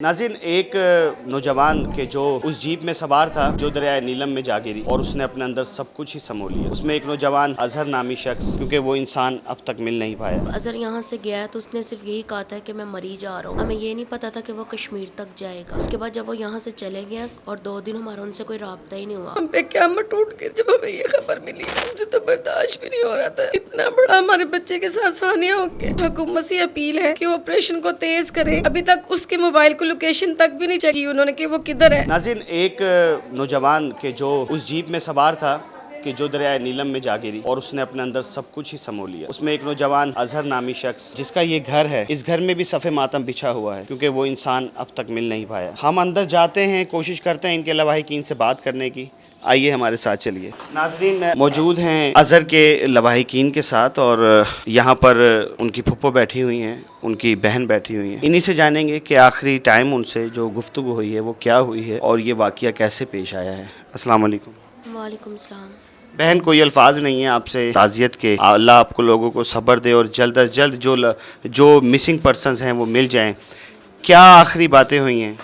नाज़रीन, एक नौजवान के जो उस जीप में सवार था जो दरियाए नीलम में जा गिरी और उसने अपने अंदर सब कुछ ही समो लिया। उसमें एक नौजवान अजहर नामी शख्स, क्योंकि वो इंसान अब तक मिल नहीं पाया। अजहर यहाँ से गया तो उसने सिर्फ यही कहा था कि मैं मरी जा रहा हूँ। हमें ये नहीं पता था कि वो कश्मीर तक जाएगा। उसके बाद जब वो यहाँ से चले गए और 2 दिन हमारा उनसे कोई राब्ता ही नहीं हुआ। हम पे क़यामत टूट गई जब हमें ये खबर मिली। मुझे तो बर्दाश्त भी नहीं हो रहा था। इतना बड़ा हमारे बच्चे के साथ सानिया हो गया। हुकूमत से अपील है कि वो ऑपरेशन को तेज करे। अभी तक उसके मोबाइल को लोकेशन तक भी नहीं चेक की उन्होंने कि वो किधर है। नाज़रीन, एक नौजवान के जो उस जीप में सवार था कि जो दरियाए नीलम में जा गिरी और उसने अपने अंदर सब कुछ ही समो लिया। उसमें एक नौजवान अजहर नामी शख्स, जिसका ये घर है, इस घर में भी सफ़े मातम बिछा हुआ है क्योंकि वो इंसान अब तक मिल नहीं पाया। हम अंदर जाते हैं, कोशिश करते हैं इनके लवाहिकीन से बात करने की। आइए हमारे साथ चलिए। नाज़रीन, मौजूद हैं अजहर के लवाहिकीन के साथ और यहाँ पर उनकी फुप्पो बैठी हुई हैं, उनकी बहन बैठी हुई हैं। इन्हीं से जानेंगे कि आखिरी टाइम उनसे जो गुफ्तगू हुई है वो क्या हुई है और ये वाक़या कैसे पेश आया है। अस्सलाम वालेकुम। वालेकुम सलाम। बहन, कोई अल्फाज नहीं है आपसे ताज़ियत के। अल्लाह आपको लोगों को सब्र दे और जल्द अज जल्द जो मिसिंग पर्सनस हैं वो मिल जाएं। क्या आखिरी बातें हुई हैं?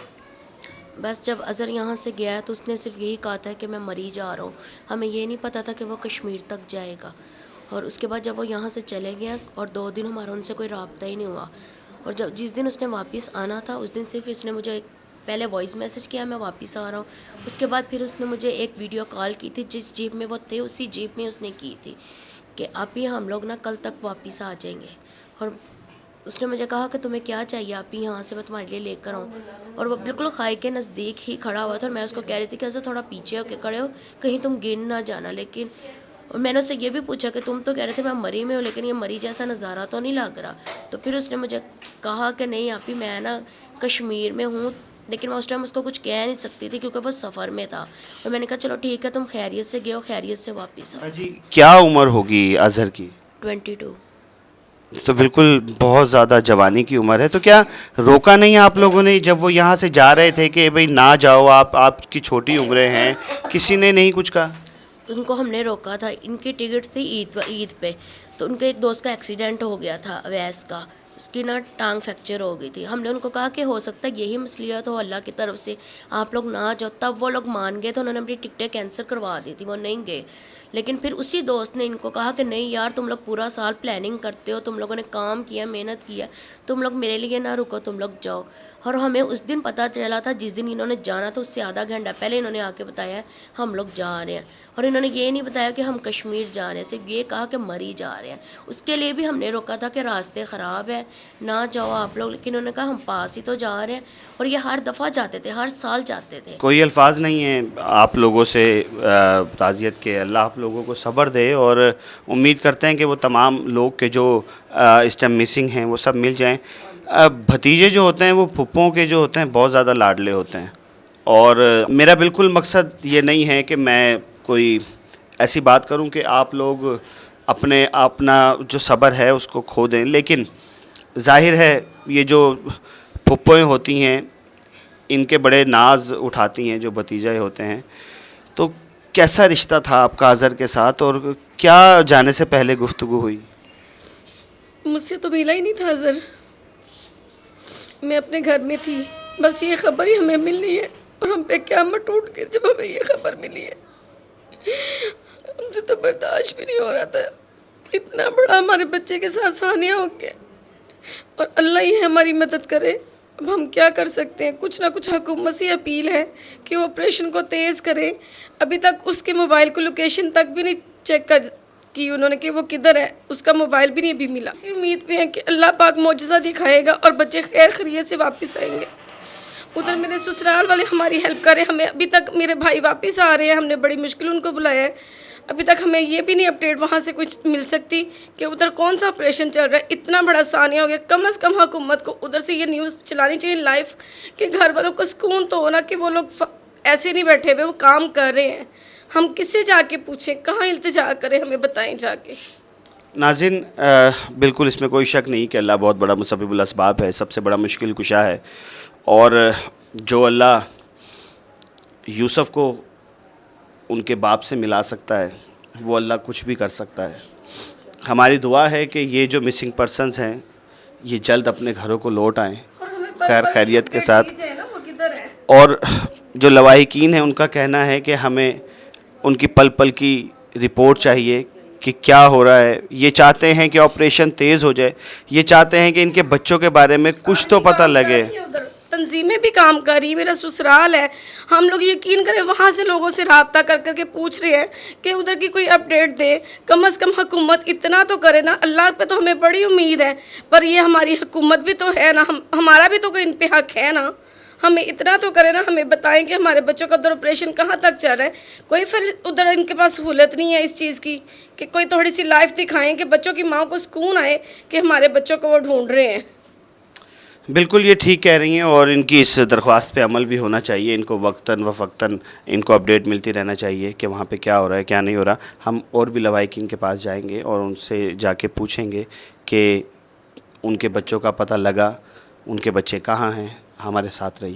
बस जब अजहर यहाँ से गया तो उसने सिर्फ यही कहा था कि मैं मरी जा रहा हूँ। हमें ये नहीं पता था कि वो कश्मीर तक जाएगा। और उसके बाद जब वो यहाँ से चले गए और 2 दिन हमारा उनसे कोई राब्ता ही नहीं हुआ। और जब जिस दिन उसने वापस आना था उस दिन सिर्फ उसने मुझे पहले वॉइस मैसेज किया मैं वापस आ रहा हूँ। उसके बाद फिर उसने मुझे एक वीडियो कॉल की थी, जिस जीप में वो थे उसी जीप में उसने की थी कि आप ही हम लोग ना कल तक वापस आ जाएंगे। और उसने मुझे कहा कि तुम्हें क्या चाहिए, आप ही यहाँ से मैं तुम्हारे लिए लेकर आऊँ। और वो बिल्कुल खाई के नज़दीक ही खड़ा हुआ था और मैं उसको कह रही थी कि ऐसा थोड़ा पीछे होकर खड़े हो, कहीं तुम गिर ना जाना। लेकिन और मैंने उससे ये भी पूछा कि तुम तो कह रहे थे मैं मरी में हूँ, लेकिन ये मरी जैसा नज़ारा तो नहीं लग रहा। तो फिर उसने मुझे कहा कि नहीं आप ही, मैं ना कश्मीर में हूँ। लेकिन मैं उस टाइम उसको कुछ कह नहीं सकती थी क्योंकि वो सफ़र में था। और मैंने कहा चलो ठीक है, तुम खैरियत से गए हो, खैरियत से वापस आओ। जी, क्या उम्र होगी अजहर की? 22। तो बिल्कुल बहुत ज़्यादा जवानी की उम्र है। तो क्या रोका नहीं आप लोगों ने जब वो यहाँ से जा रहे थे कि भाई ना जाओ, आपकी छोटी उम्रें हैं? किसी ने नहीं कुछ कहा? उनको हमने रोका था। इनकी टिकट थी ईद पे। तो उनके एक दोस्त का एक्सीडेंट हो गया था, अवैस का। उसकी ना टांग फ्रैक्चर हो गई थी। हमने उनको कहा कि हो सकता है यही मसलियत हो अल्लाह की तरफ से, आप लोग ना जाओ। तब वो लोग मान गए तो उन्होंने अपनी टिकटें कैंसिल करवा दी थी, वो नहीं गए। लेकिन फिर उसी दोस्त ने इनको कहा कि नहीं यार, तुम लोग पूरा साल प्लानिंग करते हो, तुम लोगों ने काम किया, मेहनत किया, तुम लोग मेरे लिए ना रुको, तुम लोग जाओ। और हमें उस दिन पता चला था, जिस दिन इन्होंने जाना था उससे आधा घंटा पहले इन्होंने आके बताया हम लोग जा रहे हैं। और इन्होंने ये नहीं बताया कि हम कश्मीर जा रहे हैं, सिर्फ ये कहा कि मरी जा रहे हैं। उसके लिए भी हमने रोका था कि रास्ते ख़राब है, ना जाओ आप लोग। लेकिन उन्होंने कहा हम पास ही तो जा रहे हैं। और ये हर दफ़ा जाते थे, हर साल जाते थे। कोई अल्फाज नहीं है आप लोगों से ताज़ियत के। अल्लाह आप लोगों को सब्र दे और उम्मीद करते हैं कि वो तमाम लोग के जो इस टाइम मिसिंग हैं वो सब मिल जाएं। भतीजे जो होते हैं वो फुप्पों के जो होते हैं बहुत ज़्यादा लाडले होते हैं। और मेरा बिल्कुल मकसद ये नहीं है कि मैं कोई ऐसी बात करूं कि आप लोग अपना जो सब्र है उसको खो दें। लेकिन ज़ाहिर है ये जो फुप्पोएँ होती हैं इनके बड़े नाज उठाती हैं जो भतीजे होते हैं। तो कैसा रिश्ता था आपका अजहर के साथ और क्या जाने से पहले गुफ्तगू हुई? मुझसे तो मिला ही नहीं था अजहर। मैं अपने घर में थी, बस ये खबर ही हमें मिली है और हम पे क़यामत टूट गई जब हमें ये खबर मिली है। मुझे तो बर्दाश्त भी नहीं हो रहा था। इतना बड़ा हमारे बच्चे के साथ सानिया हो गया और अल्लाह ही हमारी मदद करे। अब हम क्या कर सकते हैं? कुछ ना कुछ हुकूमत से अपील है कि वो ऑपरेशन को तेज़ करे। अभी तक उसके मोबाइल को लोकेशन तक भी नहीं चेक कर की उन्होंने कि वो किधर है। उसका मोबाइल भी नहीं अभी मिला। इसी उम्मीद पे है कि अल्लाह पाक मौजज़ा दिखाएगा और बच्चे खैर खैरियत से वापस आएंगे। उधर मेरे ससुराल वाले हमारी हेल्प करें। हमें अभी तक मेरे भाई वापस आ रहे हैं, हमने बड़ी मुश्किल उनको बुलाया है। अभी तक हमें ये भी नहीं अपडेट वहाँ से कुछ मिल सकती कि उधर कौन सा ऑपरेशन चल रहा है। इतना बड़ा सानिया हो गया। कम से कम हुकूमत को उधर से ये न्यूज़ चलानी चाहिए लाइव, कि घर वालों को सुकून तो होना कि वो लोग ऐसे नहीं बैठे हुए, वो काम कर रहे हैं। हम किससे जाके पूछें, कहाँ इल्तिजा करें, हमें बताएं जाके। नाज़रीन, बिल्कुल इसमें कोई शक नहीं कि अल्लाह बहुत बड़ा मुसब्बिबुल असबाब है, सबसे बड़ा मुश्किल कुशा है। और जो अल्लाह यूसुफ को उनके बाप से मिला सकता है वो अल्लाह कुछ भी कर सकता है। हमारी दुआ है कि ये जो मिसिंग पर्सनस हैं ये जल्द अपने घरों को लौट आएँ। और हमें خیر خیریت کے ساتھ. اور جو لواحقین ہیں ان کا کہنا ہے کہ ہمیں ان کی پل پل کی رپورٹ چاہیے کہ کیا ہو رہا ہے. یہ چاہتے ہیں کہ آپریشن تیز ہو جائے, یہ چاہتے ہیں کہ ان کے بچوں کے بارے میں کچھ تو پتہ لگے. تنظیمیں بھی کام کر رہی, میرا سسرال ہے, ہم لوگ یقین کریں وہاں سے لوگوں سے رابطہ کر کر کے پوچھ رہے ہیں کہ ادھر کی کوئی اپڈیٹ دے. کم از کم حکومت اتنا تو کرے نا, اللہ پہ تو ہمیں بڑی امید ہے, پر یہ ہماری حکومت بھی تو ہے نا, ہمارا بھی تو کوئی ان پہ حق ہے نا. ہمیں اتنا تو کرے نا, ہمیں بتائیں کہ ہمارے بچوں کا ادھر آپریشن کہاں تک چل رہا ہے. کوئی پھر ادھر ان کے پاس سہولت نہیں ہے اس چیز کی کہ کوئی تھوڑی سی لائف دکھائیں کہ بچوں کی ماں کو سکون آئے کہ ہمارے بچوں کو وہ ڈھونڈ رہے ہیں. بالکل یہ ٹھیک کہہ رہی ہیں, اور ان کی اس درخواست پہ عمل بھی ہونا چاہیے. ان کو وقتاً و فقتاً ان کو اپڈیٹ ملتی رہنا چاہیے کہ وہاں پہ کیا ہو رہا ہے کیا نہیں ہو رہا. ہم اور بھی لواحقین کے پاس جائیں گے اور ان سے جا کے پوچھیں گے کہ ان کے بچوں کا پتہ لگا, ان کے بچے کہاں ہیں. ہمارے ساتھ رہیے.